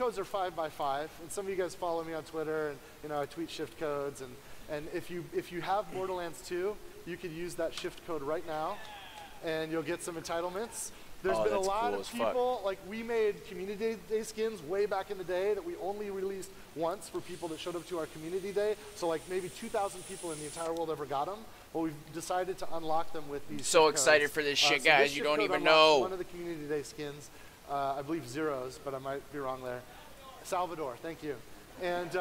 codes are 5x5, and some of you guys follow me on Twitter, and you know I tweet shift codes, and if you have Borderlands 2, you could use that shift code right now, and you'll get some entitlements. There's been a lot of people, like we made Community Day skins way back in the day that we only released once for people that showed up to our Community Day. So like maybe 2,000 people in the entire world ever got them. But we've decided to unlock them with these. So excited for this shit, guys. You don't even know. One of the Community Day skins, I believe Zeros, but I might be wrong there. Salvador, thank you. And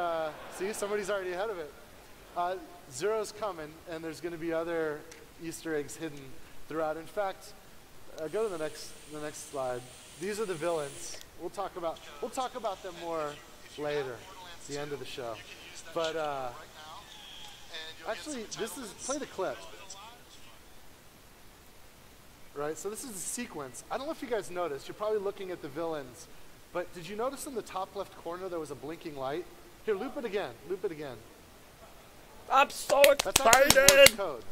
see, somebody's already ahead of it. Zero's coming, and there's going to be other Easter eggs hidden throughout. In fact, go to the next slide. These are the villains. We'll talk about them more later, at the end of the show. But actually, play the clip. Right, so this is the sequence. I don't know if you guys noticed. You're probably looking at the villains, but did you notice in the top left corner there was a blinking light? Here, loop it again. Loop it again. I'm so excited. That's code.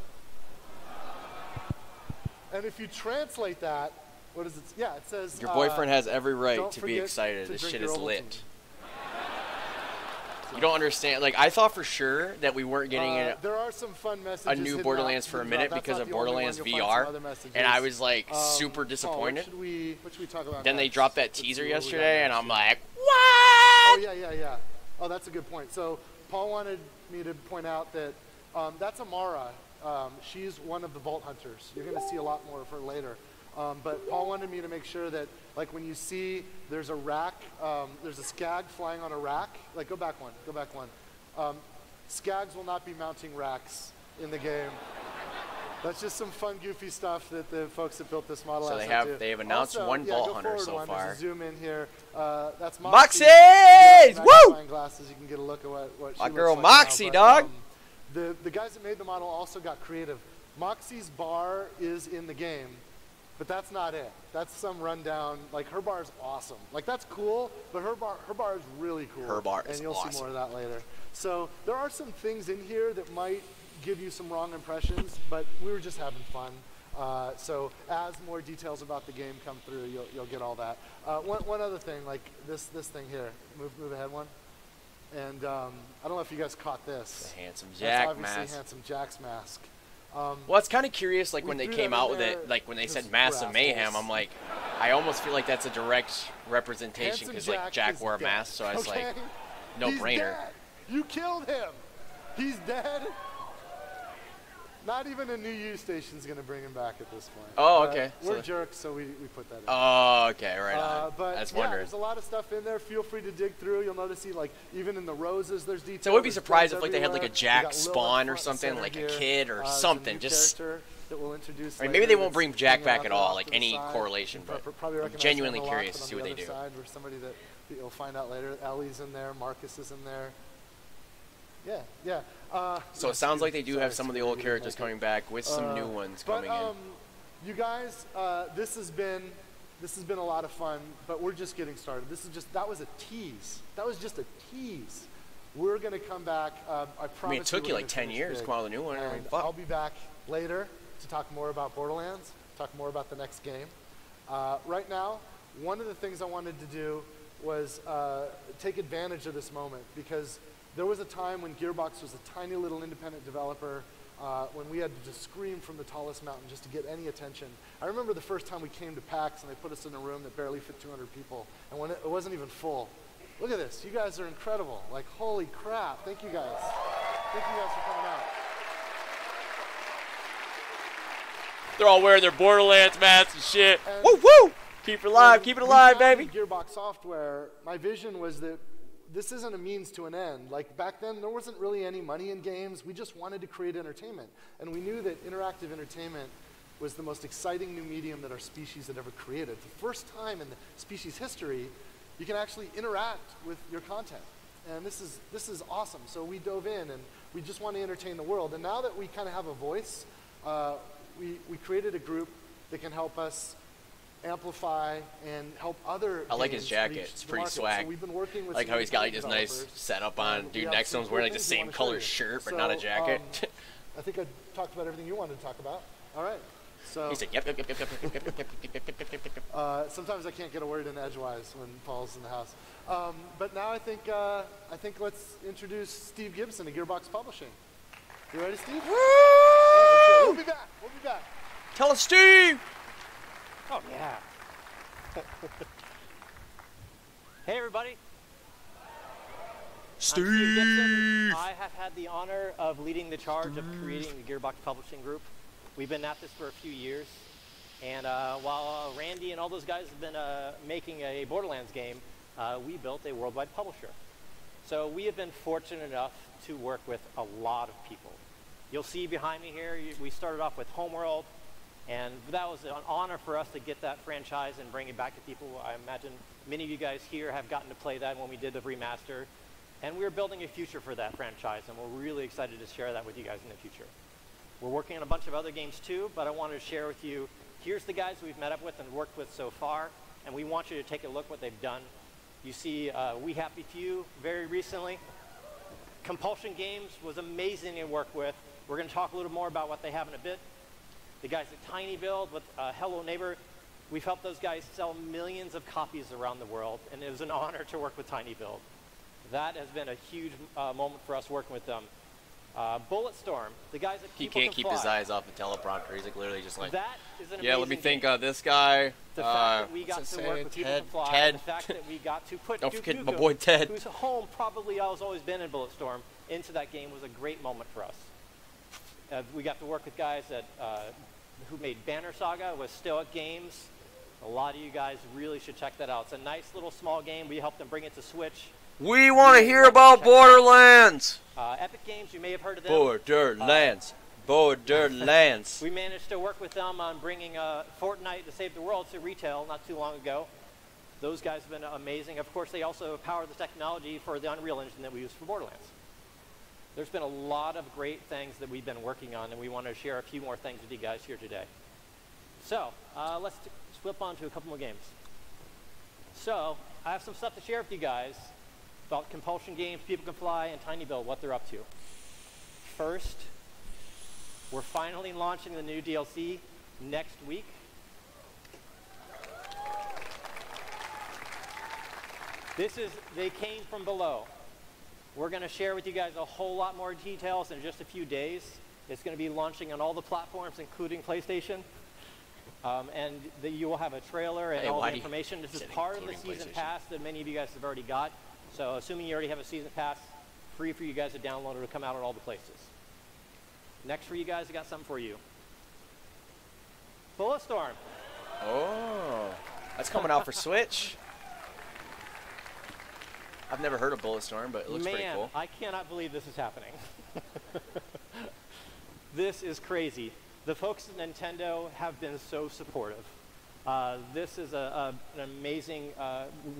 And if you translate that, what is it? Yeah, it says. Your boyfriend has every right to be excited. This shit is lit. You don't understand. Like, I thought for sure that we weren't getting there are some fun messages a new Borderlands for a minute because of Borderlands VR, and I was like super disappointed. What should we talk about? Then they dropped that teaser yesterday, and I'm like, what? Oh yeah. Oh, that's a good point. So Paul wanted me to point out that that's Amara. She's one of the Vault Hunters. You're going to see a lot more of her later. But Paul wanted me to make sure that, like, when you see there's a rack, there's a skag flying on a rack. Like, go back one. Skags will not be mounting racks in the game. That's just some fun, goofy stuff that the folks that built this model they've announced also, one Vault Hunter so far. There's a zoom in here. That's Moxie! Woo! Glasses. You can get a look at what she my girl looks like Moxie, now, dog. The guys that made the model also got creative. Moxie's bar is in the game, but that's not it. That's some rundown. Like, her bar is awesome. Like, that's cool, but her bar is really cool. Her bar is awesome. And you'll awesome. see more of that later. So there are some things in here that might give you some wrong impressions, but we were just having fun. So as more details about the game come through, you'll get all that. One other thing, like this thing here. Move ahead one. And I don't know if you guys caught this. The Handsome Jack mask. mask. Handsome Jack's mask. Well, it's kind of curious, like when they came out with it, like when they said Massive Mayhem, I'm like, I almost feel like that's a direct representation because like Jack wore a mask, so I was like, no brainer. You killed him. He's dead. Not even a new use station is going to bring him back at this point. Oh, okay. We're jerks, so we put that in. Oh, okay, right on. But that's yeah, there's a lot of stuff in there. Feel free to dig through. You'll notice, like, even in the roses, there's details. So I would be surprised if like they had like a Jack spawn or something, like a kid or something. Just that we'll introduce. I mean, maybe they won't bring Jack back at all, like any correlation. But I'm genuinely curious to see what they do. Somebody that you'll find out later. Ellie's in there. Marcus is in there. Yeah. So it sounds like they do have some of the old characters coming back with some new ones coming in. You guys, this has been a lot of fun, but we're just getting started. That was a tease. That was just a tease. We're gonna come back. I promise. I mean, it took you like 10 years to come out with a new one. I mean, I'll be back later to talk more about Borderlands, talk more about the next game. Right now, one of the things I wanted to do was take advantage of this moment because there was a time when Gearbox was a tiny little independent developer when we had to just scream from the tallest mountain just to get any attention. I remember the first time we came to PAX and they put us in a room that barely fit 200 people, and when it wasn't even full. Look at this. You guys are incredible. Like, holy crap. Thank you guys. Thank you guys for coming out. They're all wearing their Borderlands masks and shit. Woo, woo! Keep it alive, baby. Gearbox Software, my vision was that this isn't a means to an end. Like, back then, there wasn't really any money in games. We just wanted to create entertainment. And we knew that interactive entertainment was the most exciting new medium that our species had ever created. For the first time in the species history, you can actually interact with your content. And this is awesome. So we dove in, and we just want to entertain the world. And now that we kind of have a voice, we created a group that can help us amplify and help other. I like his jacket. It's pretty swag. So we've been working with like how he's got like this nice setup on. Dude next to him's wearing like the same color shirt, but not a jacket. I think I talked about everything you wanted to talk about. All right. So he said, yep. sometimes I can't get a word in edgewise when Paul's in the house. But now I think let's introduce Steve Gibson of Gearbox Publishing. You ready, Steve? Woo! We'll be back. We'll be back. Tell us, Steve. Oh yeah. Hey everybody. Steve. I'm Steve Gibson. I have had the honor of leading the charge of creating the Gearbox Publishing Group. We've been at this for a few years, and while Randy and all those guys have been making a Borderlands game, we built a worldwide publisher. So we have been fortunate enough to work with a lot of people. You'll see behind me here, we started off with Homeworld, and that was an honor for us to get that franchise and bring it back to people. I imagine many of you guys here have gotten to play that when we did the remaster. And we're building a future for that franchise, and we're really excited to share that with you guys in the future. We're working on a bunch of other games too, but I wanted to share with you, here's the guys we've met up with and worked with so far, and we want you to take a look what they've done. You see We Happy Few very recently. Compulsion Games was amazing to work with. We're going to talk a little more about what they have in a bit. The guys at Tiny Build with Hello Neighbor, we've helped those guys sell millions of copies around the world, and it was an honor to work with Tiny Build. That has been a huge moment for us working with them. Bulletstorm, the guys that he can't keep his eyes off the teleprompter. He's like literally just like, that is an yeah, let me amazing think game. This guy. The fact that we got to work with people Ted, can fly, Ted. the fact that we got to put Don't Duke forget Nukem, my boy Ted. whose home probably has always been in Bulletstorm, into that game was a great moment for us. We got to work with guys that who made Banner Saga with Stoic Games. A lot of you guys really should check that out. It's a nice little small game. We helped them bring it to Switch. We want to hear about Borderlands. Epic Games, you may have heard of them. Borderlands. Borderlands. We managed to work with them on bringing Fortnite to Save the World to retail not too long ago. Those guys have been amazing. Of course, they also power the technology for the Unreal Engine that we use for Borderlands. There's been a lot of great things that we've been working on, and we want to share a few more things with you guys here today. So let's flip on to a couple more games. So I have some stuff to share with you guys about Compulsion Games, People Can Fly, and Tiny Build, what they're up to. First, we're finally launching the new DLC next week. They came from below. We're going to share with you guys a whole lot more details in just a few days. It's going to be launching on all the platforms, including PlayStation. And you will have a trailer and all the information. This is part of the season pass that many of you guys have already got. So assuming you already have a season pass, free for you guys to download. It'll come out at all the places. Next for you guys, I got something for you. Bulletstorm. Oh, that's coming out for Switch. I've never heard of Bulletstorm, but it looks pretty cool. I cannot believe this is happening. This is crazy. The folks at Nintendo have been so supportive. This is an amazing,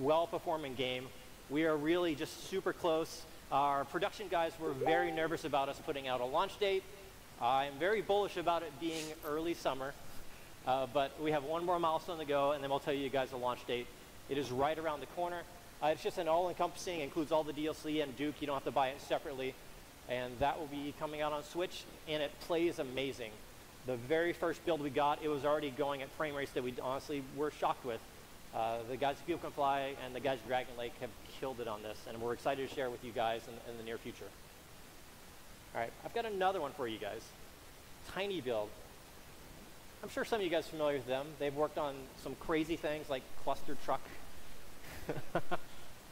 well-performing game. We are really just super close. Our production guys were very nervous about us putting out a launch date. I'm very bullish about it being early summer, but we have one more milestone to go, and then we'll tell you guys the launch date. It is right around the corner. It's just an all-encompassing, includes all the DLC and Duke. You don't have to buy it separately, and that will be coming out on Switch, and it plays amazing. The very first build we got, it was already going at frame rates that we honestly were shocked with. The guys at People Can Fly and the guys at Dragon Lake have killed it on this, and we're excited to share with you guys in the near future. All right, I've got another one for you guys. Tiny Build. I'm sure some of you guys are familiar with them. They've worked on some crazy things like Cluster Truck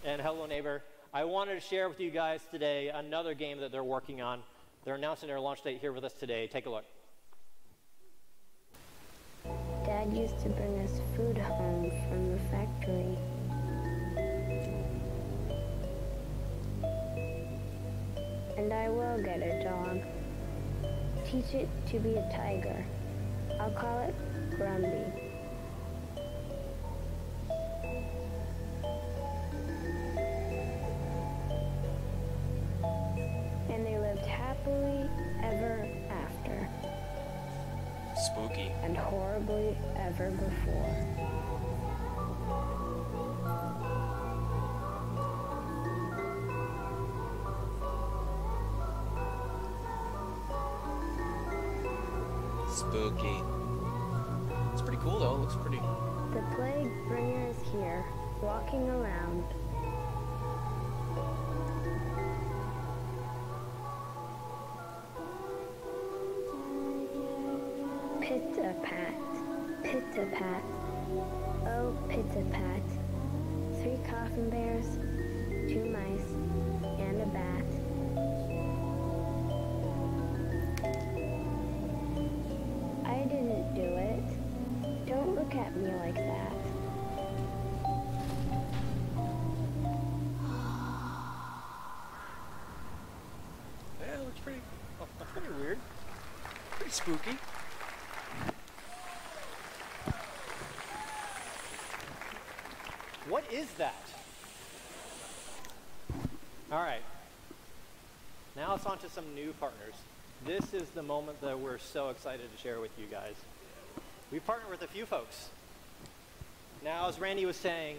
and Hello Neighbor. I wanted to share with you guys today another game that they're working on. They're announcing their launch date here with us today. Take a look. Dad used to bring us food home from the factory. And I will get a dog. Teach it to be a tiger. I'll call it Grumby. And they lived happily ever after. Spooky. And horribly ever before. Spooky. cool though. It looks pretty. The plague bringer is here, walking around. Pit-a-pat, pit-a-pat, oh pit-a-pat. 3 coffin bears, 2 mice, and a bat. I didn't do it. Don't look at me like that. Yeah, it looks pretty weird. Pretty spooky. What is that? All right. Now it's on to some new partners. This is the moment that we're so excited to share with you guys. We partnered with a few folks. Now, as Randy was saying,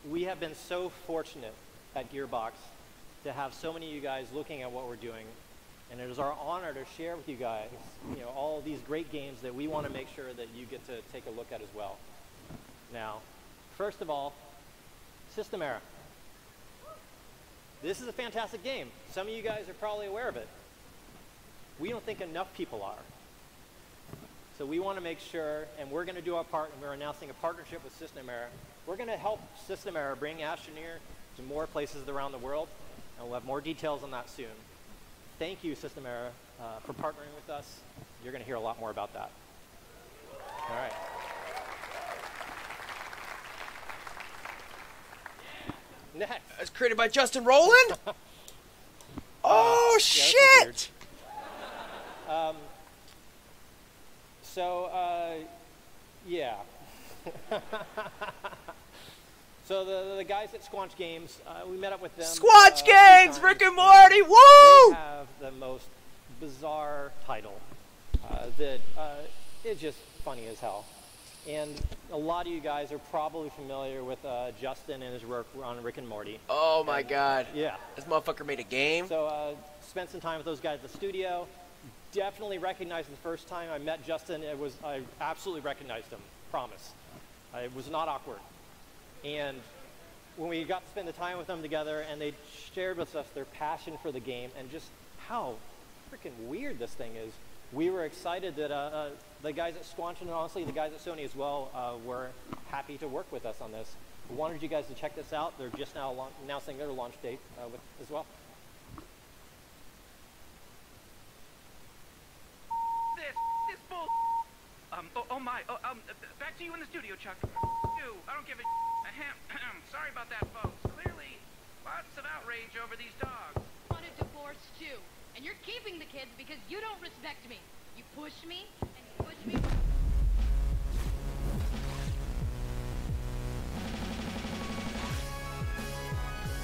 we have been so fortunate at Gearbox to have so many of you guys looking at what we're doing. And it is our honor to share with you guys, all these great games that we want to make sure that you get to take a look at as well. Now, first of all, System Era. This is a fantastic game. Some of you guys are probably aware of it. We don't think enough people are. So we want to make sure, and we're going to do our part, and we're announcing a partnership with System Era. We're going to help System Era bring Astroneer to more places around the world, and we'll have more details on that soon. Thank you, System Era, for partnering with us. You're going to hear a lot more about that. All right. Next. It's created by Justin Rowland? Oh, yeah, shit! Yeah. So the guys at Squanch Games, we met up with them. Squanch Games! Rick and Morty! Woo! They have the most bizarre title that is just funny as hell. And a lot of you guys are probably familiar with Justin and his work on Rick and Morty. Oh my god. Yeah. This motherfucker made a game. So spent some time with those guys at the studio. Definitely recognized the first time I met Justin. I absolutely recognized him. Promise. It was not awkward. And when we got to spend the time with them together and they shared with us their passion for the game and just how freaking weird this thing is, we were excited that the guys at Squanch and honestly the guys at Sony as well were happy to work with us on this. We wanted you guys to check this out. They're just now announcing their launch date as well. This bull. Back to you in the studio, Chuck. I don't give a ahem. Sorry about that, folks. Clearly, lots of outrage over these dogs. I want a divorce too, and you're keeping the kids because you don't respect me. You push me, and you push me.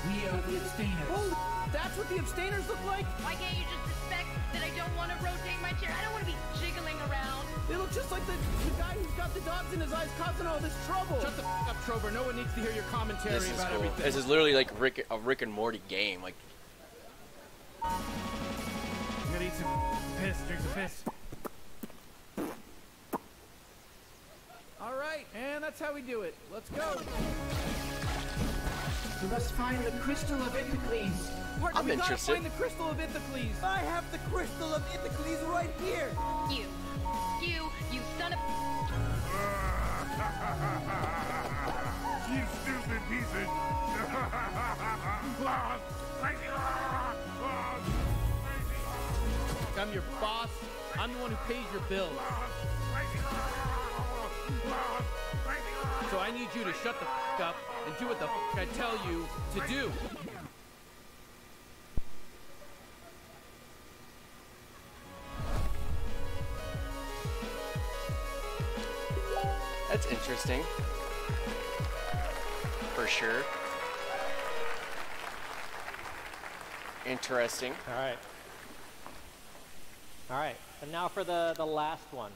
We are the abstainers. Oh, that's what the abstainers look like? Why can't you just respect that I don't want to rotate my chair? I don't want to be jiggling around. They look just like the guy who's got the dogs in his eyes causing all this trouble. Shut the f up, Trover. No one needs to hear your commentary This is about cool. everything. This is literally like a Rick and Morty game. Like, You gotta eat some piss, drink some piss. All right, and that's how we do it. Let's go. We must find the crystal of Ithacles. Partner, I'm we gotta interested. find the crystal of Ithacles. I have the crystal of Ithacles right here. You son of. You stupid pieces! I'm your boss. I'm the one who pays your bills. So I need you to shut the f up and do what the f I tell you to do. that's interesting. For sure. Interesting. All right. All right. And now for the last one.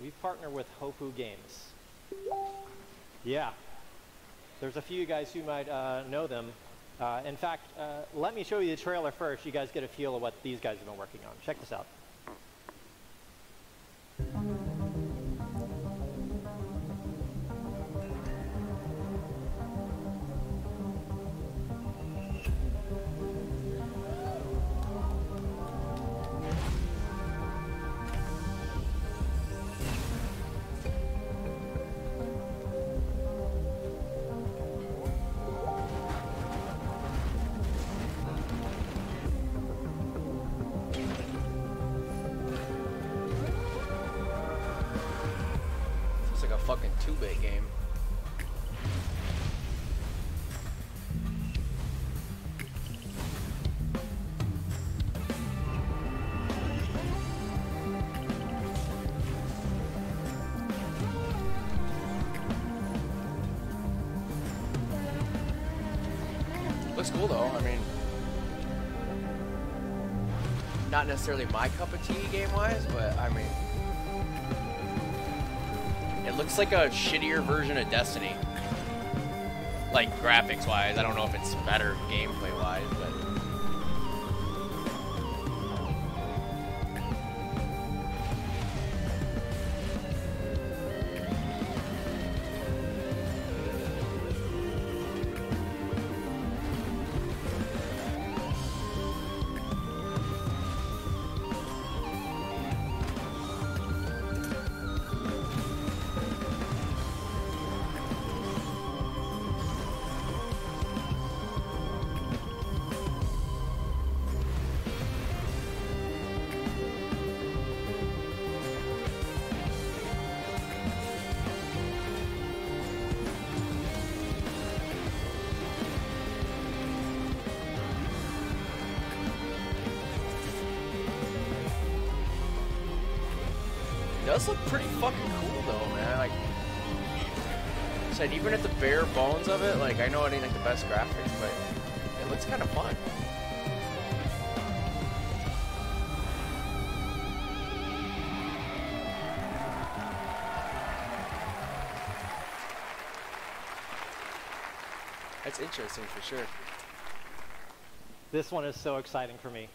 We've partnered with Hopu Games. Yeah. There's a few guys who might know them. In fact, let me show you the trailer first. You guys get a feel of what these guys have been working on. Check this out. fucking 2-bit game. Looks cool though. I mean, not necessarily my cup of tea game-wise, but I mean, it looks like a shittier version of Destiny. Like graphics-wise, I don't know if it's better gameplay-wise, but. It does look pretty fucking cool though, man. Like I said, even at the bare bones of it, like I know it ain't like the best graphics, but it looks kind of fun. That's interesting for sure. This one is so exciting for me.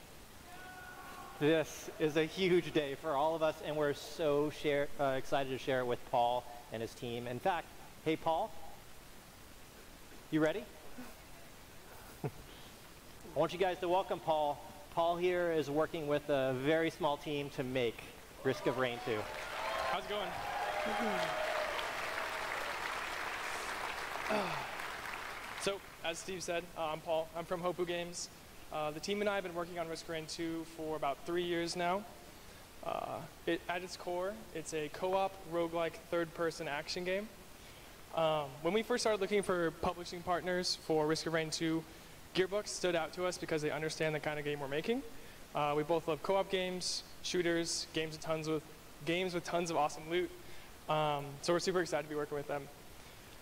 This is a huge day for all of us, and we're so excited to share it with Paul and his team. In fact, hey Paul, you ready? I want you guys to welcome Paul. Paul here is working with a very small team to make Risk of Rain 2. How's it going? So, as Steve said, I'm Paul. I'm from Hopu Games. The team and I have been working on Risk of Rain 2 for about 3 years now. At its core, it's a co-op, roguelike, third-person action game. When we first started looking for publishing partners for Risk of Rain 2, Gearbox stood out to us because they understand the kind of game we're making. We both love co-op games, shooters, games with tons of awesome loot. So we're super excited to be working with them.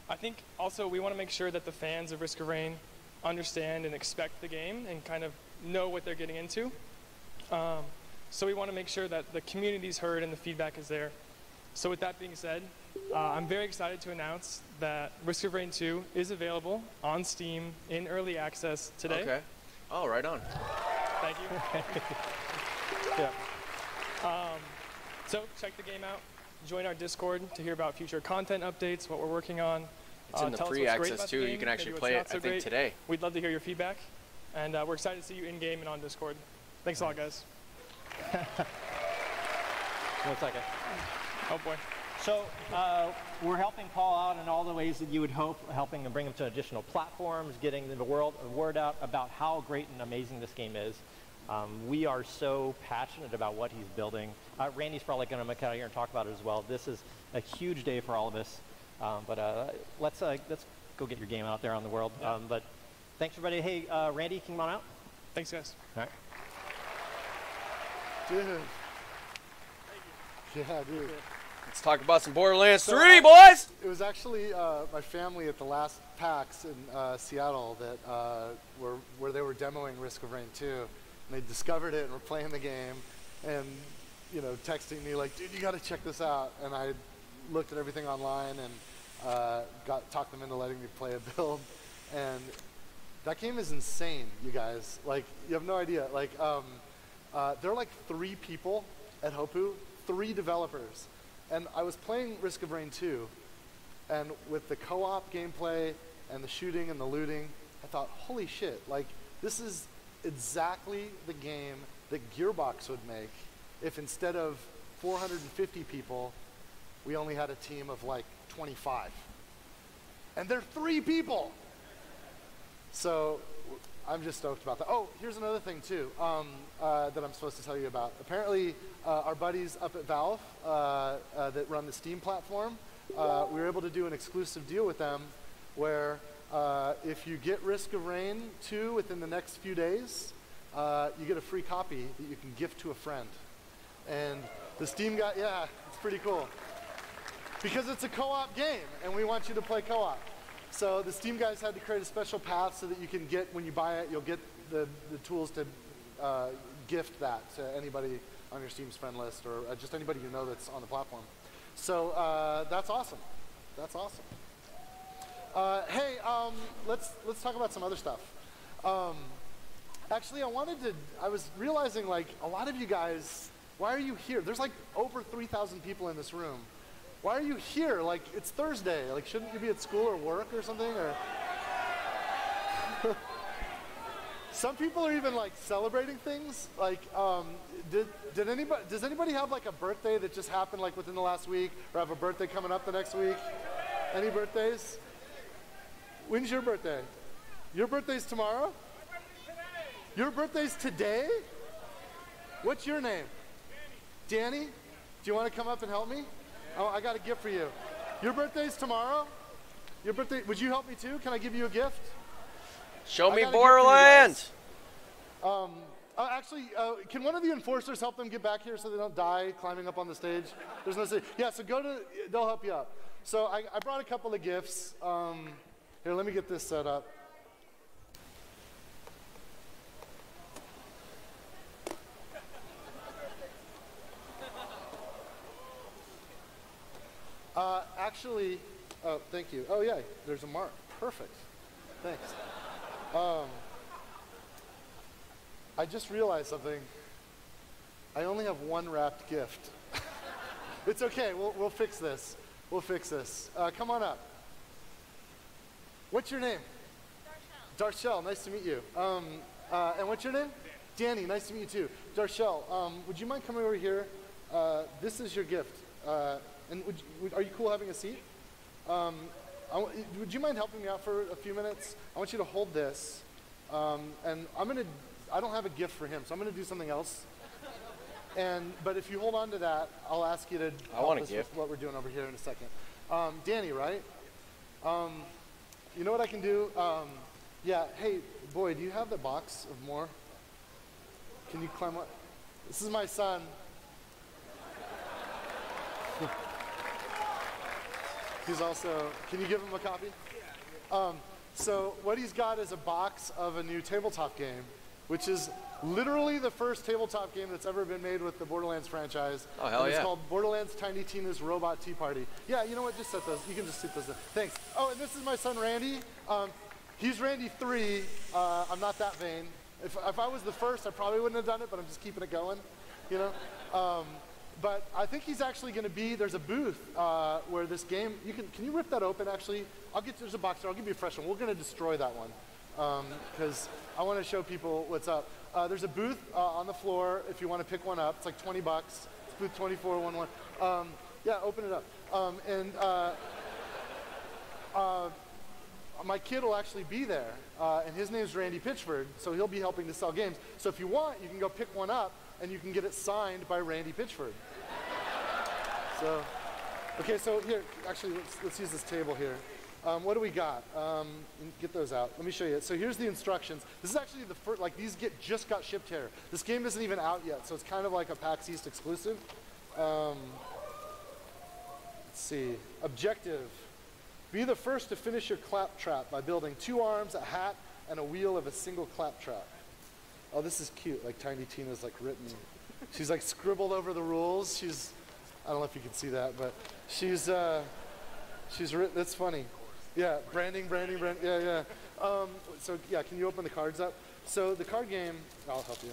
I think also we want to make sure that the fans of Risk of Rain understand and expect the game and kind of know what they're getting into. So we want to make sure that the community's heard and the feedback is there. So with that being said, I'm very excited to announce that Risk of Rain 2 is available on Steam in early access today. Okay. Oh, right on. Thank you. Yeah. So check the game out. Join our Discord to hear about future content updates, what we're working on. It's in the free access too. You can actually play it, I think, today. We'd love to hear your feedback. And we're excited to see you in-game and on Discord. Thanks a lot, guys. 1 second. Oh, boy. So we're helping Paul out in all the ways that you would hope, helping him bring him to additional platforms, getting the word out about how great and amazing this game is. We are so passionate about what he's building. Randy's probably going to come out here and talk about it as well. This is a huge day for all of us. But let's go get your game out there on the world. Yeah. But thanks, everybody. Hey, Randy, can you come on out? Thanks, guys. All right. Dude. Yeah, dude. Let's talk about some Borderlands 3, boys! It was actually my family at the last PAX in Seattle that where they were demoing Risk of Rain 2. And they discovered it and were playing the game and, you know, texting me like, dude, you got to check this out. And I looked at everything online and talked them into letting me play a build. And that game is insane, you guys. Like, you have no idea. Like, there are like 3 people at Hopu, 3 developers. And I was playing Risk of Rain 2, and with the co-op gameplay and the shooting and the looting, I thought, holy shit, like, this is exactly the game that Gearbox would make if instead of 450 people, we only had a team of like 25. And they're 3 people! So I'm just stoked about that. Oh, here's another thing too that I'm supposed to tell you about. Apparently, our buddies up at Valve that run the Steam platform we were able to do an exclusive deal with them where if you get Risk of Rain 2 within the next few days, you get a free copy that you can gift to a friend. And the Steam guy, yeah, it's pretty cool. Because it's a co-op game, and we want you to play co-op. So the Steam guys had to create a special path so that you can get, when you buy it, you'll get the tools to gift that to anybody on your Steam's friend list, or just anybody you know that's on the platform. So that's awesome. That's awesome. Hey, let's talk about some other stuff. Actually, I was realizing, like, a lot of you guys, why are you here? There's like over 3,000 people in this room. Why are you here? Like, it's Thursday. Like, shouldn't you be at school or work or something? Or some people are even like celebrating things. Like, does anybody have like a birthday that just happened like within the last week, or have a birthday coming up the next week? Any birthdays? When's your birthday? Your birthday's tomorrow? Your birthday's today? What's your name? Danny. Danny? Do you want to come up and help me? Oh, I got a gift for you. Your birthday's tomorrow? Your birthday, would you help me too? Can I give you a gift? Show me Borderlands. Actually, can one of the enforcers help them get back here so they don't die climbing up on the stage? There's no stage. Yeah, so they'll help you out. So I brought a couple of gifts. Here, let me get this set up. Actually, oh, thank you. Oh yeah, there's a mark. Perfect. Thanks. I just realized something. I only have one wrapped gift. It's okay. We'll fix this. We'll fix this. Come on up. What's your name? Darshell. Nice to meet you. And what's your name? Danny. Nice to meet you too. Darshell, would you mind coming over here? This is your gift. And are you cool having a seat? Would you mind helping me out for a few minutes? I want you to hold this. And I don't have a gift for him, so I'm going to do something else. But if you hold on to that, I'll ask you to help us with what we're doing over here in a second. Danny, right? You know what I can do? Yeah, hey, boy, do you have the box of more? Can you climb up? This is my son. He's also, can you give him a copy? So what he's got is a box of a new tabletop game, which is literally the first tabletop game that's ever been made with the Borderlands franchise. Oh, hell yeah. It's called Borderlands Tiny Tina's Robot Tea Party. Yeah, you know what, just set those, you can just set those in. Thanks. Oh, and this is my son, Randy. He's Randy 3. I'm not that vain. If I was the first, I probably wouldn't have done it, but I'm just keeping it going, you know? But I think he's actually going to be, there's a booth where this game, can you rip that open actually? There's a box there, I'll give you a fresh one. We're going to destroy that one because I want to show people what's up. There's a booth on the floor if you want to pick one up. It's like $20. It's booth 2411. Yeah, open it up. My kid will actually be there, and his name's Randy Pitchford, so he'll be helping to sell games. So if you want, you can go pick one up, and you can get it signed by Randy Pitchford. So, okay, so here, actually, let's use this table here. What do we got? Get those out. Let me show you. So here's the instructions. This is actually the first, like these just got shipped here. This game isn't even out yet, so it's kind of like a PAX East exclusive. Let's see. Objective. Be the first to finish your claptrap by building 2 arms, a hat, and a wheel of a single claptrap. Oh, this is cute. Like Tiny Tina's like written. She's like scribbled over the rules. I don't know if you can see that, but she's written. That's funny. Yeah, branding. Yeah, yeah. So yeah, can you open the cards up? So the card game. I'll help you.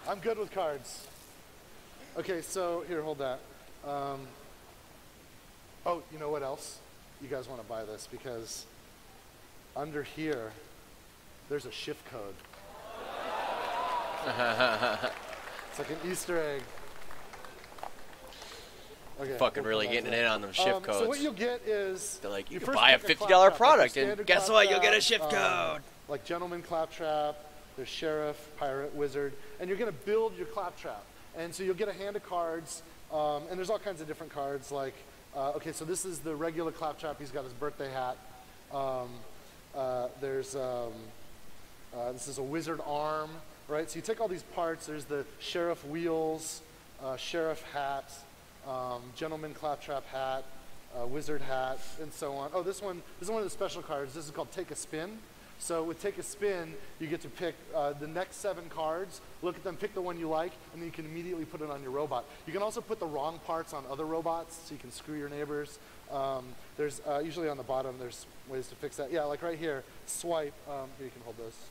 I'm good with cards. Okay, so here, hold that. Oh, you know what else? You guys want to buy this because under here, there's a shift code. It's like an Easter egg. Okay, fucking really getting in on them shift codes. So what you'll get is... They're like, you can buy a $50 product, and guess what? You'll get a shift code. Like Gentleman Claptrap, there's Sheriff, Pirate, Wizard, and you're going to build your Claptrap. And so you'll get a hand of cards, And there's all kinds of different cards. Like, okay, so this is the regular Claptrap. He's got his birthday hat. This is a wizard arm, right? So you take all these parts. There's the sheriff wheels, sheriff hat, gentleman Claptrap hat, wizard hat, and so on. Oh, this is one of the special cards. This is called Take a Spin. So with Take a Spin, you get to pick the next 7 cards, look at them, pick the one you like, and then you can immediately put it on your robot. You can also put the wrong parts on other robots, so you can screw your neighbors. There's usually on the bottom, there's ways to fix that. Yeah, like right here, swipe. Here, you can hold this.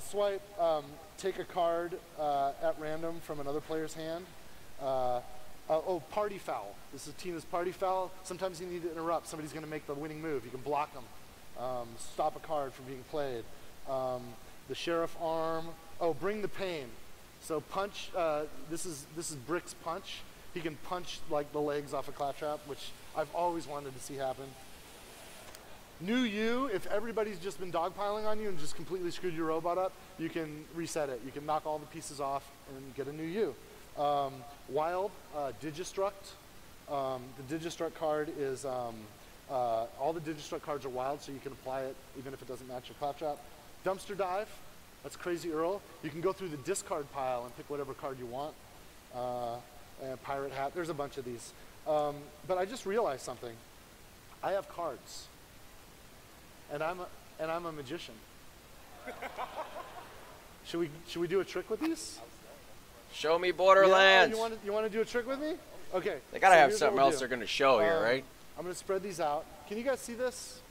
Swipe, take a card at random from another player's hand. Oh, party foul. This is Tina's party foul. Sometimes you need to interrupt. Somebody's going to make the winning move. You can block them. Stop a card from being played. The sheriff arm. Oh, bring the pain. So punch. This is Brick's punch. He can punch like the legs off a Claptrap, which I've always wanted to see happen. New you. If everybody's just been dogpiling on you and just completely screwed your robot up, you can reset it. You can knock all the pieces off and get a new you. Wild. Digistruct. The Digistruct card is. All the Digistruct cards are wild, so you can apply it even if it doesn't match your Claptrap. Dumpster Dive, that's Crazy Earl. You can go through the discard pile and pick whatever card you want. And Pirate Hat, there's a bunch of these. But I just realized something. I have cards, and I'm a magician. Should we do a trick with these? Show me Borderlands. Yeah, you want to do a trick with me? Okay. They gotta have something else they're gonna show here, right? I'm going to spread these out. Can you guys see this?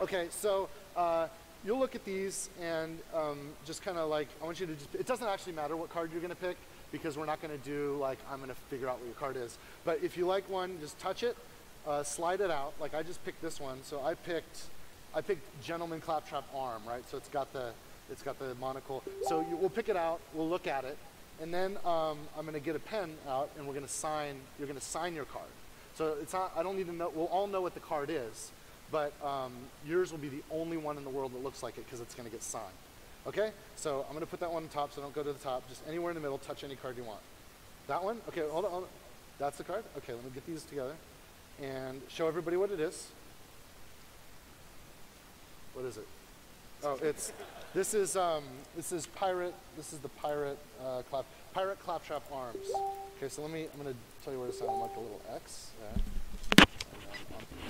Okay, so you'll look at these and just kind of like, I want you to just, it doesn't actually matter what card you're going to pick because we're not going to do like, I'm going to figure out what your card is. But if you like one, just touch it, slide it out. Like I just picked this one. So I picked Gentleman Claptrap Arm, right? So it's got the monocle. So we'll pick it out, we'll look at it, and then I'm going to get a pen out and you're going to sign your card. So it's not, I don't need to know, we'll all know what the card is, but yours will be the only one in the world that looks like it because it's going to get signed. Okay? So I'm going to put that one on top, so don't go to the top. Just anywhere in the middle, touch any card you want. That one? Okay, hold on. That's the card? Okay, let me get these together and show everybody what it is. What is it? Oh, this is the Pirate Claptrap Arms. Okay, so I'm going to tell you where to sign. I'm like a little X. Yeah.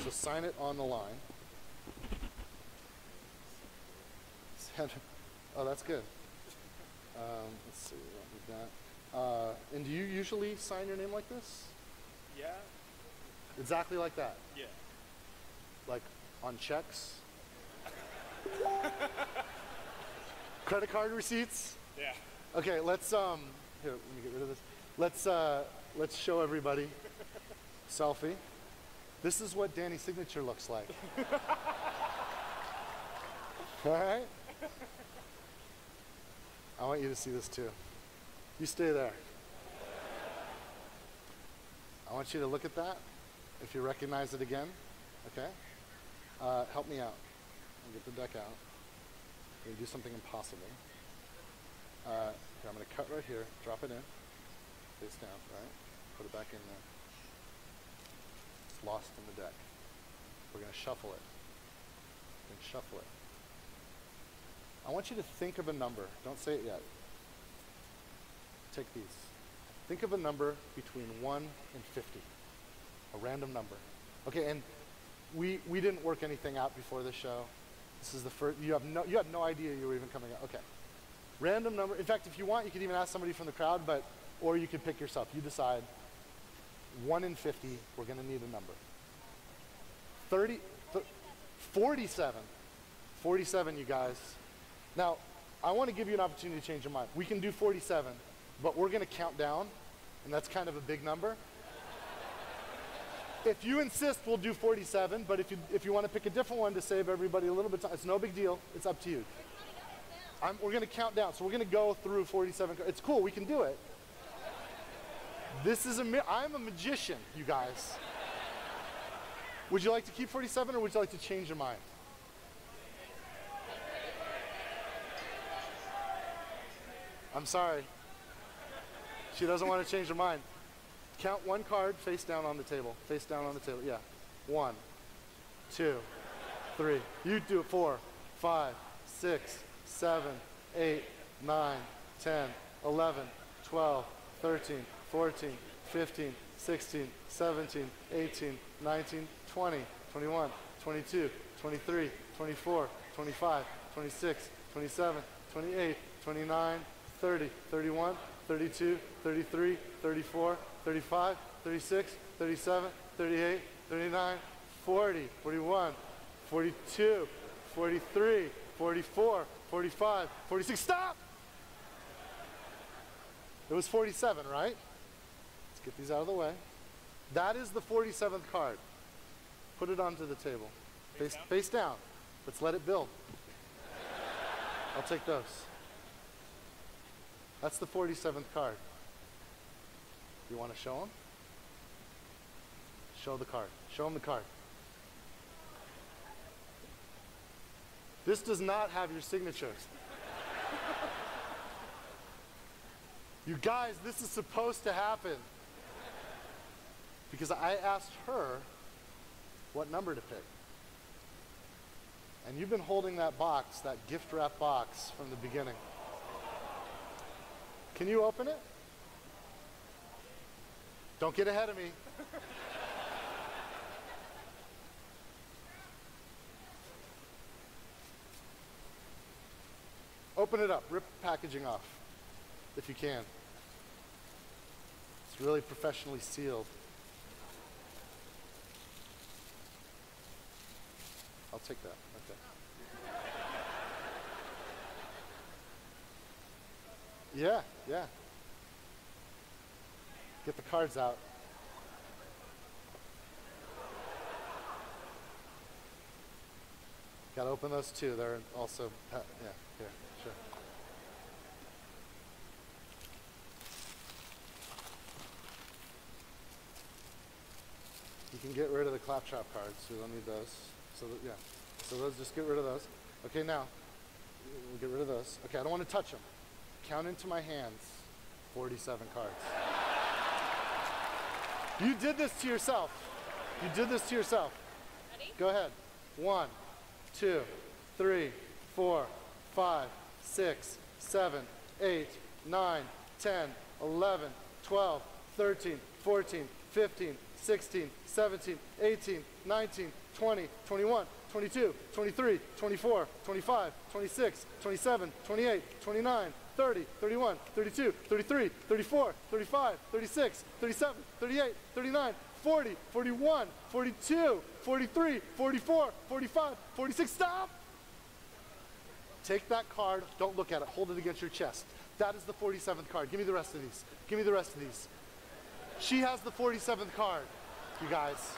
So sign it on the line. Oh, that's good. Let's see, we got. And do you usually sign your name like this? Yeah. Exactly like that? Yeah. Like on checks? Credit card receipts? Yeah. Okay, let's here, let me get rid of this. Let's show everybody. Selfie. This is what Danny's signature looks like. All right? I want you to see this too. You stay there. I want you to look at that. If you recognize it again, okay? Help me out. I'll get the deck out. I'm gonna do something impossible. Here, I'm gonna cut right here, drop it in, face down, right? Put it back in there. It's lost in the deck. We're gonna shuffle it. We're gonna shuffle it. I want you to think of a number. Don't say it yet. Take these. Think of a number between 1 and 50. A random number. Okay, and we didn't work anything out before the show. This is the first, you have no idea you were even coming out. Okay. Random number. In fact, if you want, you could even ask somebody from the crowd, or you could pick yourself. You decide. 1 in 50, we're going to need a number. 47. 47, you guys. Now, I want to give you an opportunity to change your mind. We can do 47, but we're going to count down, and that's kind of a big number. If you insist, we'll do 47, but if you want to pick a different one to save everybody a little bit of time, it's no big deal. It's up to you. We're going to count down, so we're going to go through 47. It's cool, we can do it. I'm a magician, you guys. Would you like to keep 47, or would you like to change your mind? I'm sorry. She doesn't want to change her mind. Count one card face down on the table. Face down on the table. Yeah. 1, 2, 3. You do it. 4, 5, 6, 7, 8, 9, 10, 11, 12, 13, 14, 15, 16, 17, 18, 19, 20, 21, 22, 23, 24, 25, 26, 27, 28, 29, 30, 31, 32, 33, 34, 35, 36, 37, 38, 39, 40, 41, 42, 43, 44, 45, 46. Stop! It was 47, right? Let's get these out of the way. That is the 47th card. Put it onto the table. Face down. Let's let it build. I'll take those. That's the 47th card. You want to show them? Show the card. Show them the card. This does not have your signatures. You guys, this is supposed to happen. Because I asked her what number to pick. And you've been holding that box, that gift wrap box, from the beginning. Can you open it? Don't get ahead of me. Open it up. Rip the packaging off, if you can. It's really professionally sealed. I'll take that. Okay. Yeah, yeah. Get the cards out. Gotta open those too. They're also, yeah, here, sure. You can get rid of the claptrap cards. We don't need those. So yeah, so those, just get rid of those. Okay, now, we'll get rid of those. Okay, I don't want to touch them. Count into my hands, 47 cards. You did this to yourself. You did this to yourself. Ready? Go ahead. 1, 2, 3, 4, 5, 6, 7, 8, 9, 10, 11, 12, 13, 14, 15, 16, 17, 18, 19, 20, 21, 22, 23, 24, 25, 26, 27, 28, 29, 30, 31, 32, 33, 34, 35, 36, 37, 38, 39, 40, 41, 42, 43, 44, 45, 46. Stop! Take that card. Don't look at it. Hold it against your chest. That is the 47th card. Give me the rest of these. Give me the rest of these. She has the 47th card, you guys.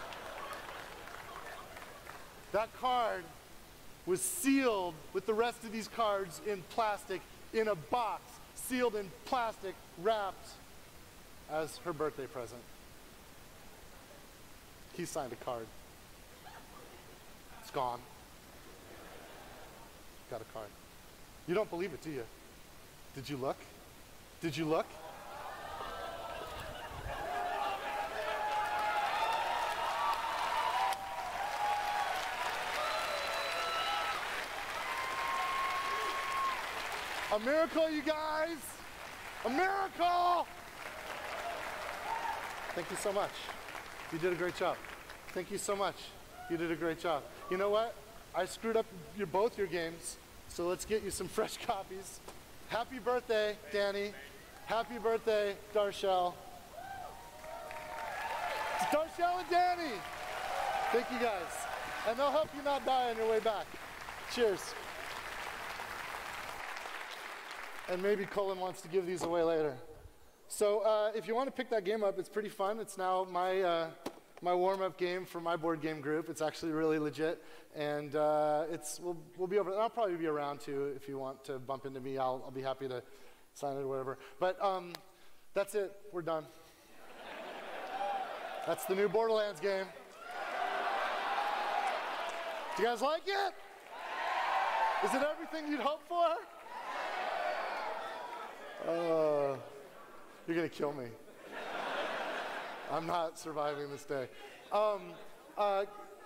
That card was sealed with the rest of these cards in plastic, in a box, sealed in plastic, wrapped as her birthday present. He signed a card. It's gone. Got a card. You don't believe it, do you? Did you look? Did you look? A miracle, you guys! A miracle! Thank you so much. You did a great job. Thank you so much. You did a great job. You know what? I screwed up both your games, so let's get you some fresh copies. Happy birthday, Danny. Happy birthday, Darshell. It's Darshell and Danny. Thank you guys. And they'll help you not die on your way back. Cheers. And maybe Colin wants to give these away later. So if you want to pick that game up, it's pretty fun. It's now my warm-up game for my board game group. It's actually really legit, and we'll be over. I'll probably be around too if you want to bump into me. I'll be happy to sign it or whatever. But that's it. We're done. That's the new Borderlands game. Do you guys like it? Is it everything you'd hoped for? You're going to kill me. I'm not surviving this day.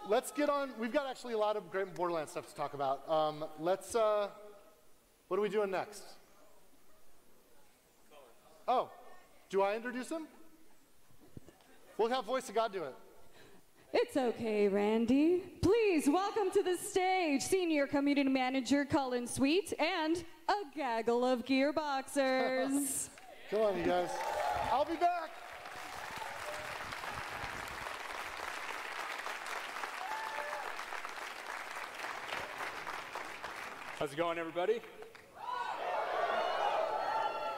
Let's get on. We've got actually a lot of great Borderlands stuff to talk about. What are we doing next? Oh, do I introduce him? We'll have Voice of God do it. It's okay, Randy. Please welcome to the stage Senior Community Manager Cullen Sweet and a gaggle of gearboxers. Come on, you guys. I'll be back. How's it going, everybody?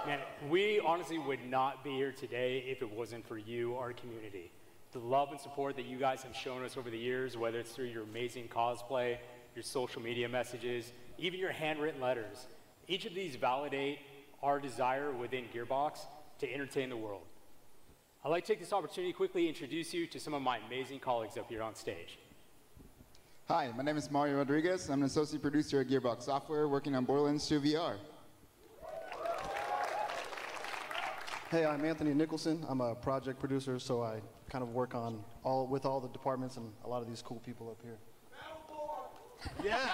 Man, we honestly would not be here today if it wasn't for you, our community. The love and support that you guys have shown us over the years, whether it's through your amazing cosplay, your social media messages, even your handwritten letters. Each of these validate our desire within Gearbox to entertain the world. I'd like to take this opportunity to quickly introduce you to some of my amazing colleagues up here on stage. Hi, my name is Mario Rodriguez. I'm an associate producer at Gearbox Software working on Borderlands 2 VR. Hey, I'm Anthony Nicholson. I'm a project producer, so I kind of work on with all the departments and a lot of these cool people up here. Yeah.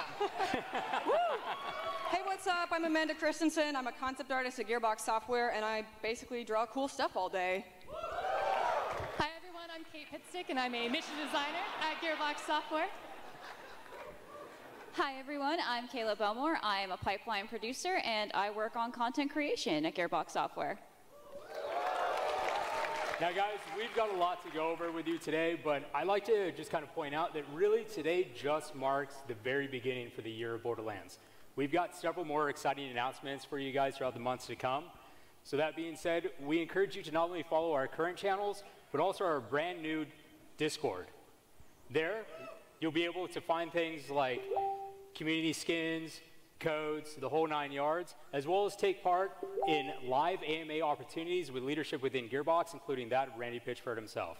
Hey, what's up? I'm Amanda Christensen. I'm a concept artist at Gearbox Software, and I basically draw cool stuff all day. Hi, everyone. I'm Kate Pitstick, and I'm a mission designer at Gearbox Software. Hi, everyone. I'm Kayla Belmore. I am a pipeline producer, and I work on content creation at Gearbox Software. Now, guys, we've got a lot to go over with you today, but I'd like to just kind of point out that really today just marks the very beginning for the year of Borderlands. We've got several more exciting announcements for you guys throughout the months to come. So that being said, we encourage you to not only follow our current channels, but also our brand new Discord. There, you'll be able to find things like community skins, codes, the whole 9 yards, as well as take part in live AMA opportunities with leadership within Gearbox, including that of Randy Pitchford himself.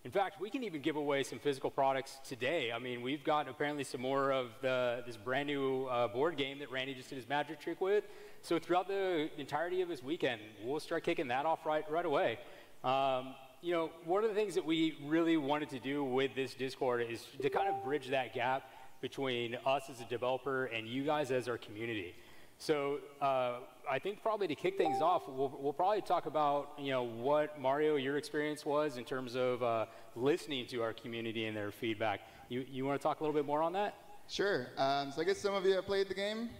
In fact, we can even give away some physical products today. I mean, we've got apparently some more of this brand new board game that Randy just did his magic trick with. So throughout the entirety of this weekend, we'll start kicking that off right away. You know, one of the things that we really wanted to do with this Discord is to kind of bridge that gap between us as a developer and you guys as our community. So I think probably to kick things off, we'll probably talk about, you know, what, Mario, your experience was in terms of listening to our community and their feedback. You want to talk a little bit more on that? Sure. So I guess some of you have played the game?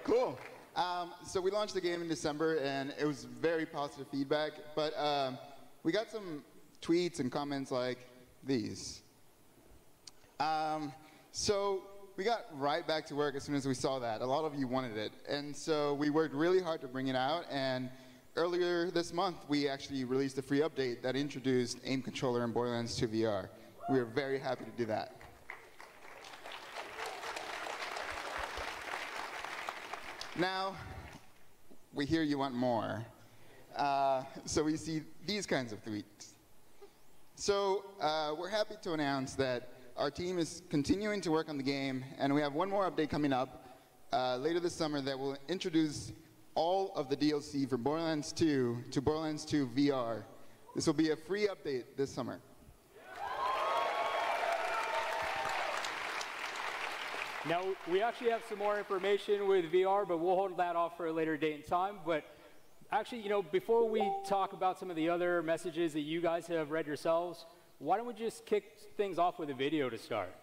Cool. So we launched the game in December, and it was very positive feedback, but we got some tweets and comments like these. So we got right back to work as soon as we saw that. A lot of you wanted it. And so we worked really hard to bring it out. And earlier this month, we actually released a free update that introduced aim controller in Borderlands 2 VR. We were very happy to do that. Now, we hear you want more. So we see these kinds of tweets. So we're happy to announce that our team is continuing to work on the game, and we have one more update coming up later this summer that will introduce all of the DLC for Borderlands 2 to Borderlands 2 VR. This will be a free update this summer. Now, we actually have some more information with VR, but we'll hold that off for a later date and time. But actually, you know, before we talk about some of the other messages that you guys have read yourselves, why don't we just kick things off with a video to start?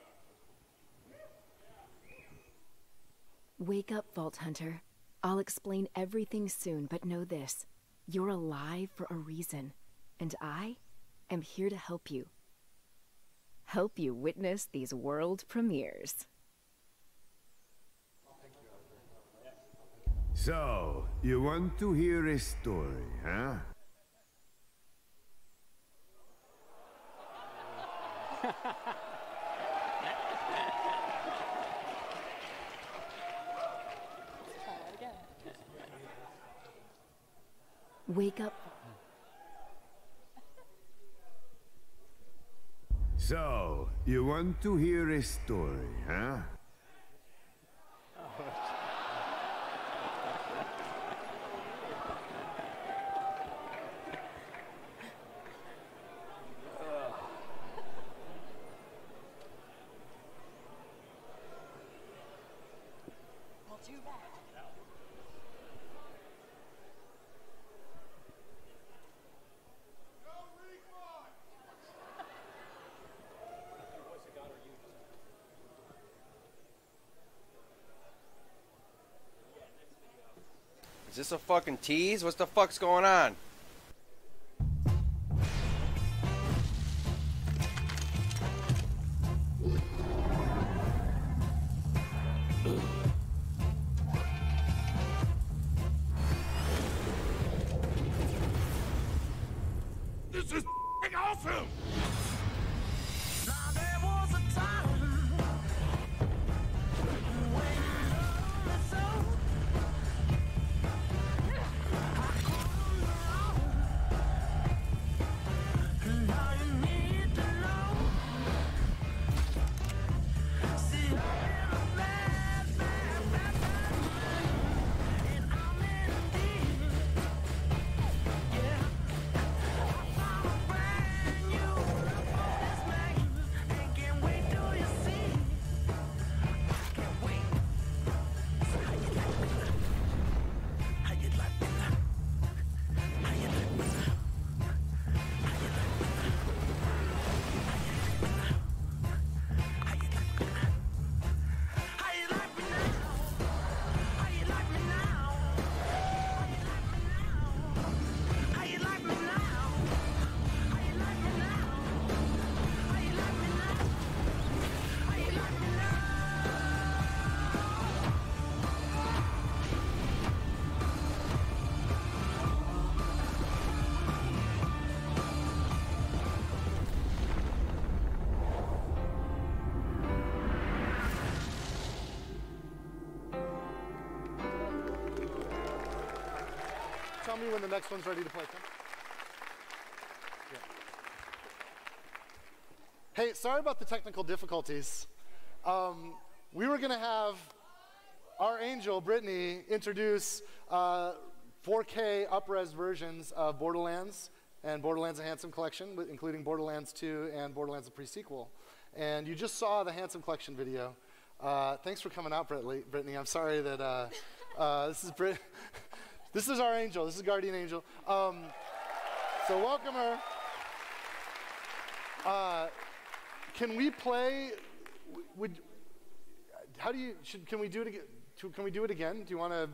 Wake up, Vault Hunter. I'll explain everything soon, but know this. You're alive for a reason, and I am here to help you. Help you witness these world premieres. So, you want to hear a story, huh? Wake up. So, you want to hear a story, huh? Is this a fucking tease? What the fuck's going on? This is f***ing awesome! Tell me when the next one's ready to play. Yeah. Hey, sorry about the technical difficulties. We were going to have our angel, Brittany, introduce 4K up-res versions of Borderlands and Borderlands: A Handsome Collection, including Borderlands 2 and Borderlands: A Pre-Sequel. And you just saw the Handsome Collection video. Thanks for coming out, Brittany. I'm sorry that this is this is our angel. This is Guardian Angel. So welcome her. Can we play? Can we do it again? Can we do it again? Do you want to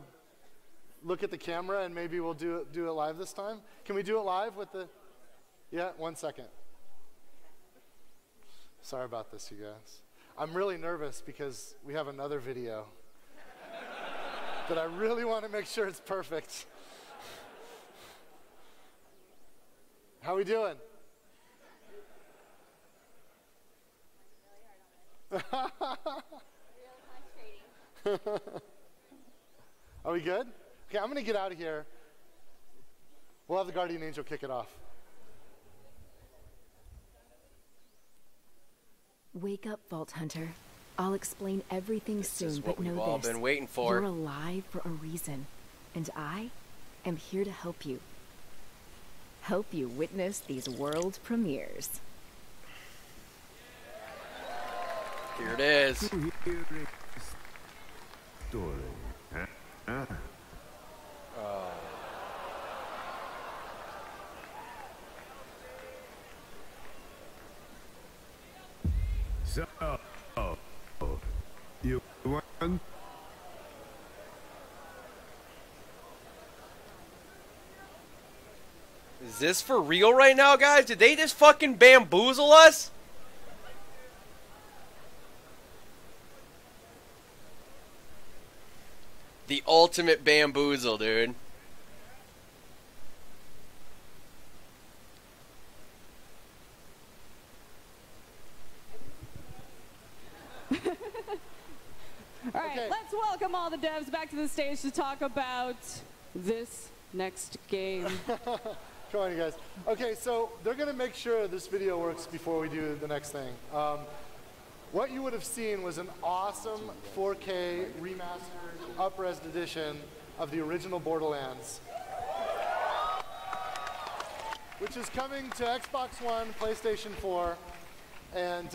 look at the camera and maybe we'll do it live this time? Can we do it live with the? Yeah, 1 second. Sorry about this, you guys. I'm really nervous because we have another video that I really want to make sure it's perfect. How we doing? Are we good? Okay, I'm going to get out of here. We'll have the Guardian Angel kick it off. Wake up, Vault Hunter. I'll explain everything soon, but know we've all this. Been waiting for. You're alive for a reason, and I am here to help you. Help you witness these world premieres. Here it is. Story. Huh? So, you want? Is this for real right now, guys? Did they just fucking bamboozle us? The ultimate bamboozle, dude. All right, let's welcome all the devs back to the stage to talk about this next game. Come on, you guys. Okay, so they're going to make sure this video works before we do the next thing. What you would have seen was an awesome 4K remastered, up-res edition of the original Borderlands, which is coming to Xbox One, PlayStation 4, and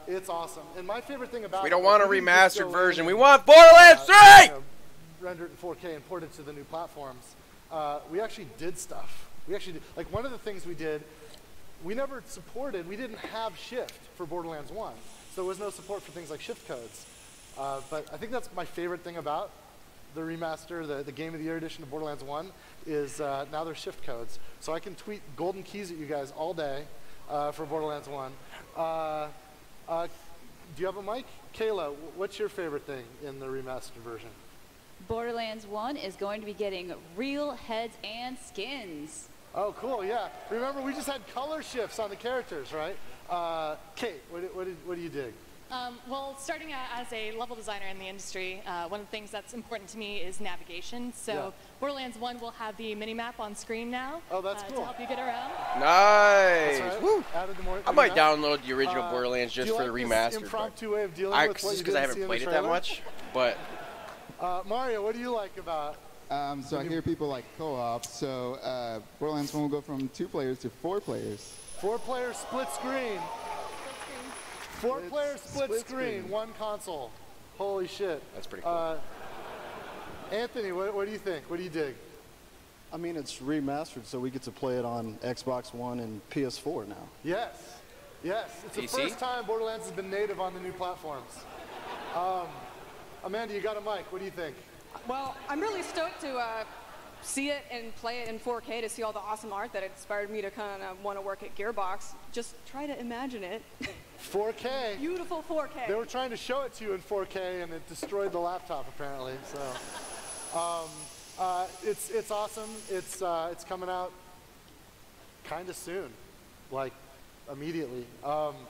it's awesome. And my favorite thing about we don't want a remastered version. We want Borderlands 3! render it in 4K and port it to the new platforms, we actually did stuff. We actually did, like one of the things we did, we never supported, we didn't have shift for Borderlands 1. So there was no support for things like shift codes. But I think that's my favorite thing about the remaster, the Game of the Year edition of Borderlands 1, is now there's shift codes. So I can tweet golden keys at you guys all day for Borderlands 1. Do you have a mic? Kayla, what's your favorite thing in the remastered version? Borderlands 1 is going to be getting real heads and skins. Oh, cool, yeah. Remember, we just had color shifts on the characters, right? Kate, what do you dig? Well, starting out as a level designer in the industry, one of the things that's important to me is navigation. So Yeah. Borderlands 1 will have the mini-map on screen now. Oh, that's cool. To help you get around. Nice. That's right. Woo. Added the more, I might download the original Borderlands do just you for the like remaster. this impromptu way of dealing with what just you because I didn't see haven't in the played it that trailer? much, but Mario, what do you like about? So I hear people like co-op. So Borderlands 1 will go from 2 players to 4 players. 4 players split screen. 4 players split screen, 1 console. Holy shit. That's pretty cool. Anthony, what do you think? What do you dig? I mean, it's remastered, so we get to play it on Xbox One and PS4 now. Yes. Yes. It's the PC? first time Borderlands has been native on the new platforms. Amanda, you got a mic. What do you think? Well, I'm really stoked to see it and play it in 4K to see all the awesome art that inspired me to kind of want to work at Gearbox. Just try to imagine it. 4K. Beautiful 4K. They were trying to show it to you in 4K, and it destroyed the laptop apparently. So, it's awesome. It's coming out kind of soon, like immediately. One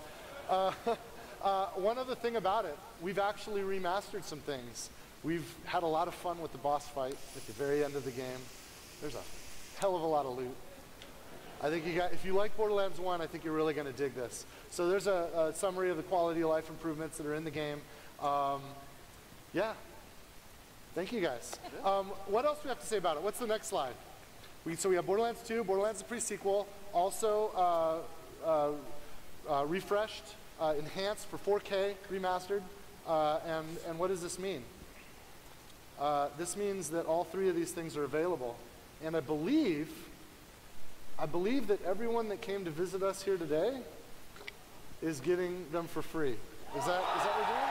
other thing about it, we've actually remastered some things. We've had a lot of fun with the boss fight at the very end of the game. There's a hell of a lot of loot. I think if you like Borderlands 1, I think you're really going to dig this. So there's a summary of the quality of life improvements that are in the game. Yeah. Thank you guys. What else do we have to say about it? What's the next slide? So we have Borderlands 2, Borderlands the pre-sequel, also refreshed, enhanced for 4K, remastered. And what does this mean? This means that all 3 of these things are available. And I believe that everyone that came to visit us here today is getting them for free. Is that what we're doing?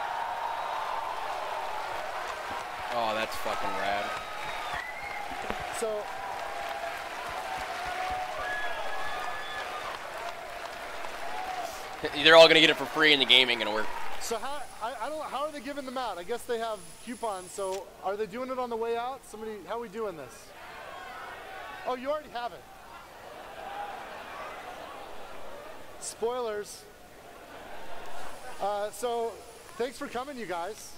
oh, that's fucking rad. So, They're all gonna get it for free, and the game ain't gonna work. so how are they giving them out? I guess they have coupons. So are they doing it on the way out? How are we doing this? Oh, you already have it. Spoilers. So thanks for coming, you guys.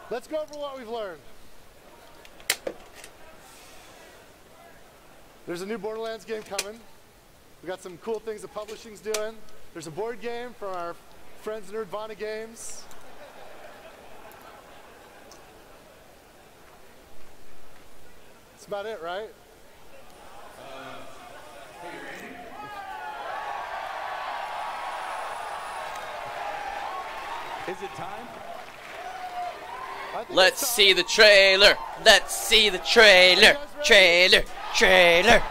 Let's go over what we've learned. There's a new Borderlands game coming. We got some cool things that publishing's doing. There's a board game from our friends at Nerdvana Games. That's about it, right? Is it time? Let's see the trailer. Let's see the trailer. Trailer. Trailer.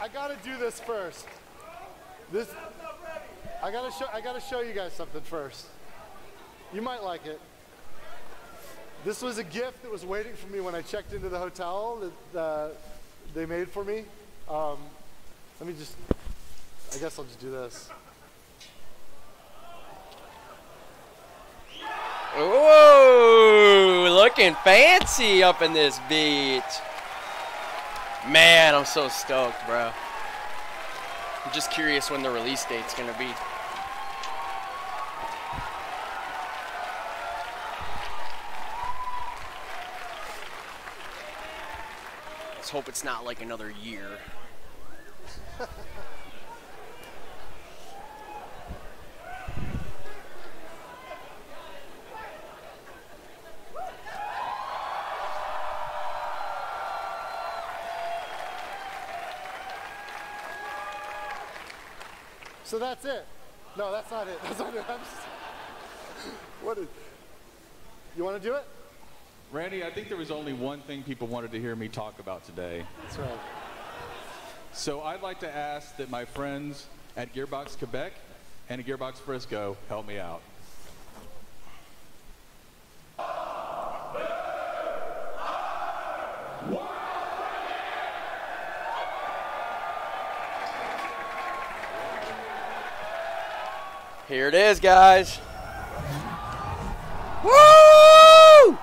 I gotta do this first. I gotta show you guys something first. You might like it. This was a gift that was waiting for me when I checked into the hotel that they made for me. I guess I'll just do this. Whoa, looking fancy up in this beach. Man, I'm so stoked, bro. I'm just curious when the release date's gonna be. Let's hope it's not like another year. So that's it. No, that's not it. That's not it. What is? You want to do it? Randy, I think there was only one thing people wanted to hear me talk about today. That's right. So I'd like to ask that my friends at Gearbox Quebec and at Gearbox Frisco help me out. Here it is, guys. Woo!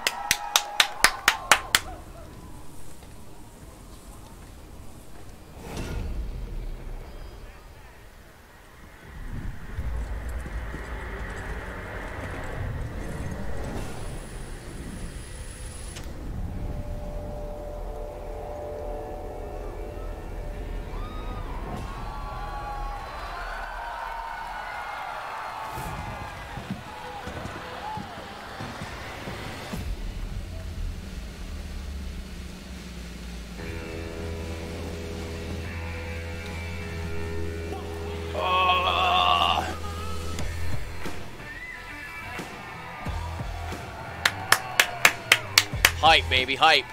Hype, baby, hype.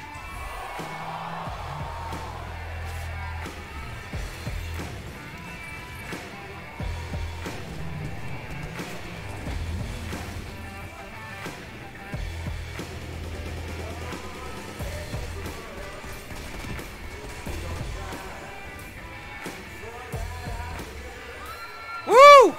Woo!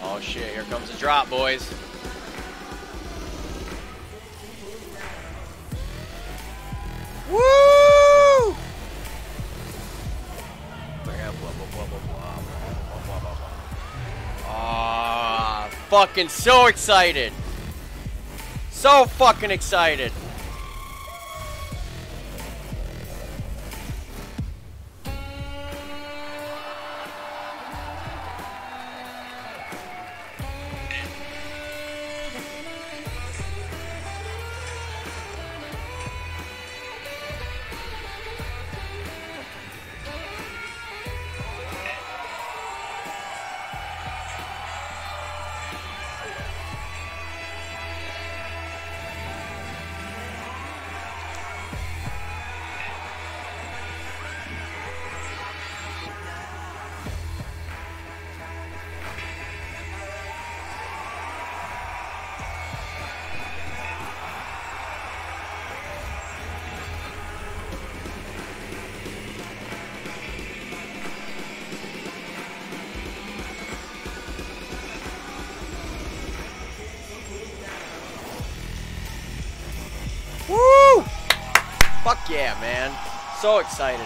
Oh shit, here comes the drop, boys. Woo! Ah, fucking so excited. So fucking excited. Woo! Fuck yeah, man. So excited.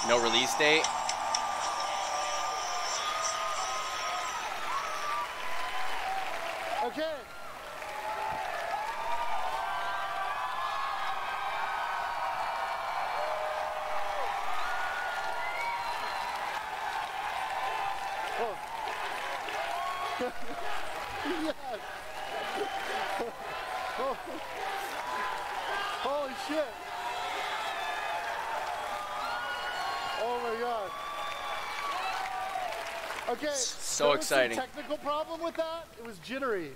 No release date. Okay. Oh. Yes. Oh. Holy shit. Oh my god. Okay. So exciting. There was a technical problem with that. It was jittery.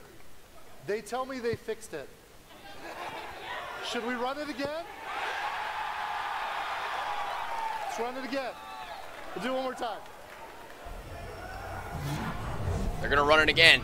They tell me they fixed it. Should we run it again? Let's run it again. We'll do it one more time. They're gonna run it again.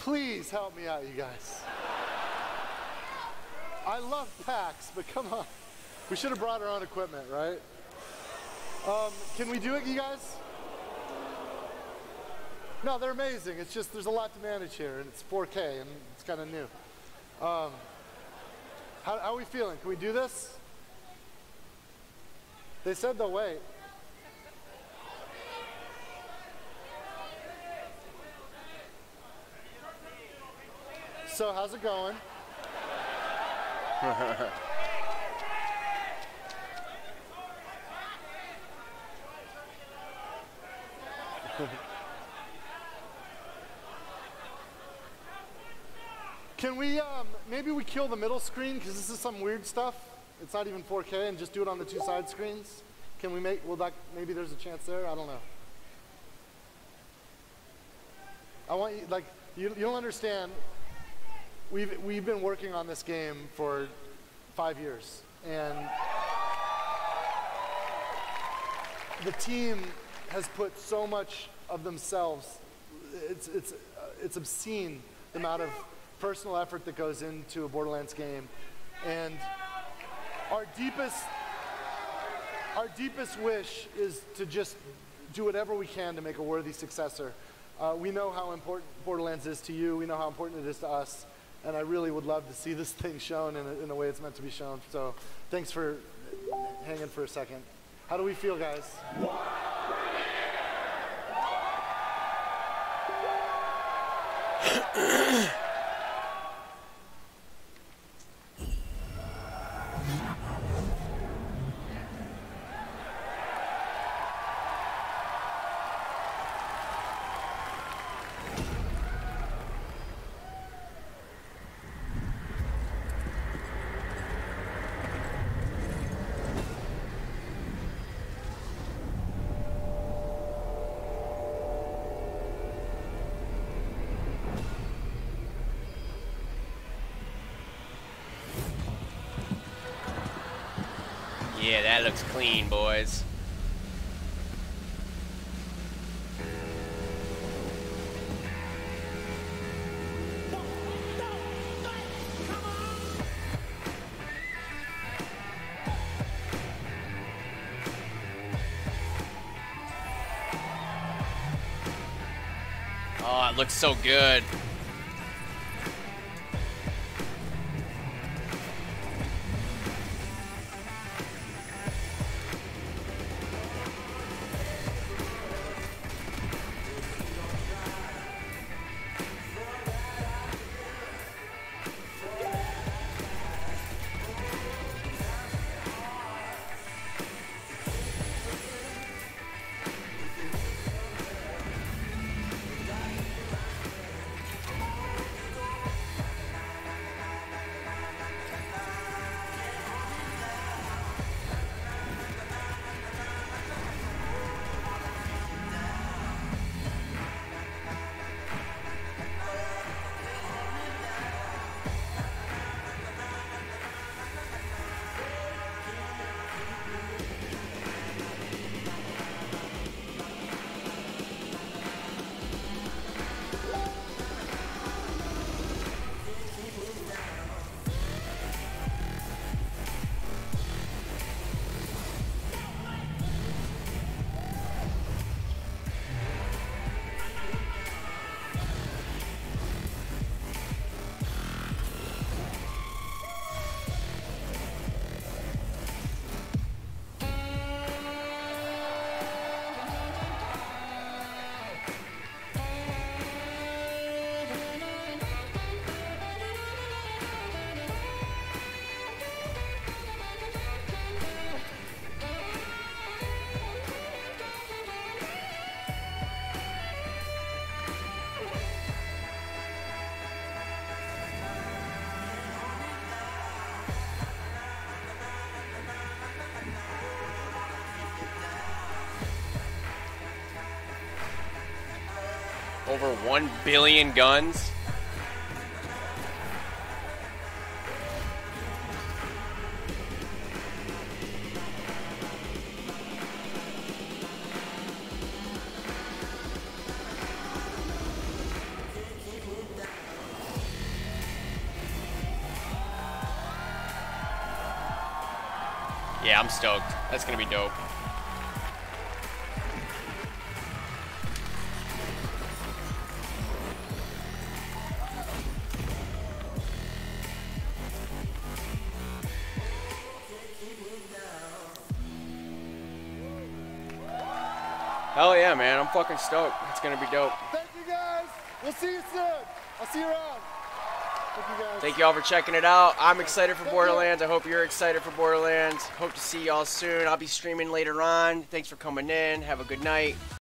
Please help me out, you guys. I love PAX, but come on. We should have brought our own equipment, right? Can we do it, you guys? No, they're amazing. It's just there's a lot to manage here, and it's 4K, and it's kind of new. How are we feeling? Can we do this? They said they'll wait. So how's it going? Can we, maybe we kill the middle screen because this is some weird stuff. It's not even 4K, and just do it on the 2 side screens. Can we make, will that, maybe there's a chance there? I don't know. I want you, like, you don't understand. We've been working on this game for 5 years, and the team has put so much of themselves. It's obscene the amount of personal effort that goes into a Borderlands game, and our deepest wish is to just do whatever we can to make a worthy successor. We know how important Borderlands is to you. We know how important it is to us. And I really would love to see this thing shown in a way it's meant to be shown. So thanks for hanging for a second. How do we feel, guys? Yeah, that looks clean, boys. Oh, it looks so good. Over 1 billion guns. Yeah, I'm stoked. That's gonna be dope. Hell yeah, man. I'm fucking stoked. It's gonna be dope. Thank you guys. We'll see you soon. I'll see you around. Thank you guys. Thank you all for checking it out. I'm excited for Borderlands. I hope you're excited for Borderlands. Hope to see y'all soon. I'll be streaming later on. Thanks for coming in. Have a good night.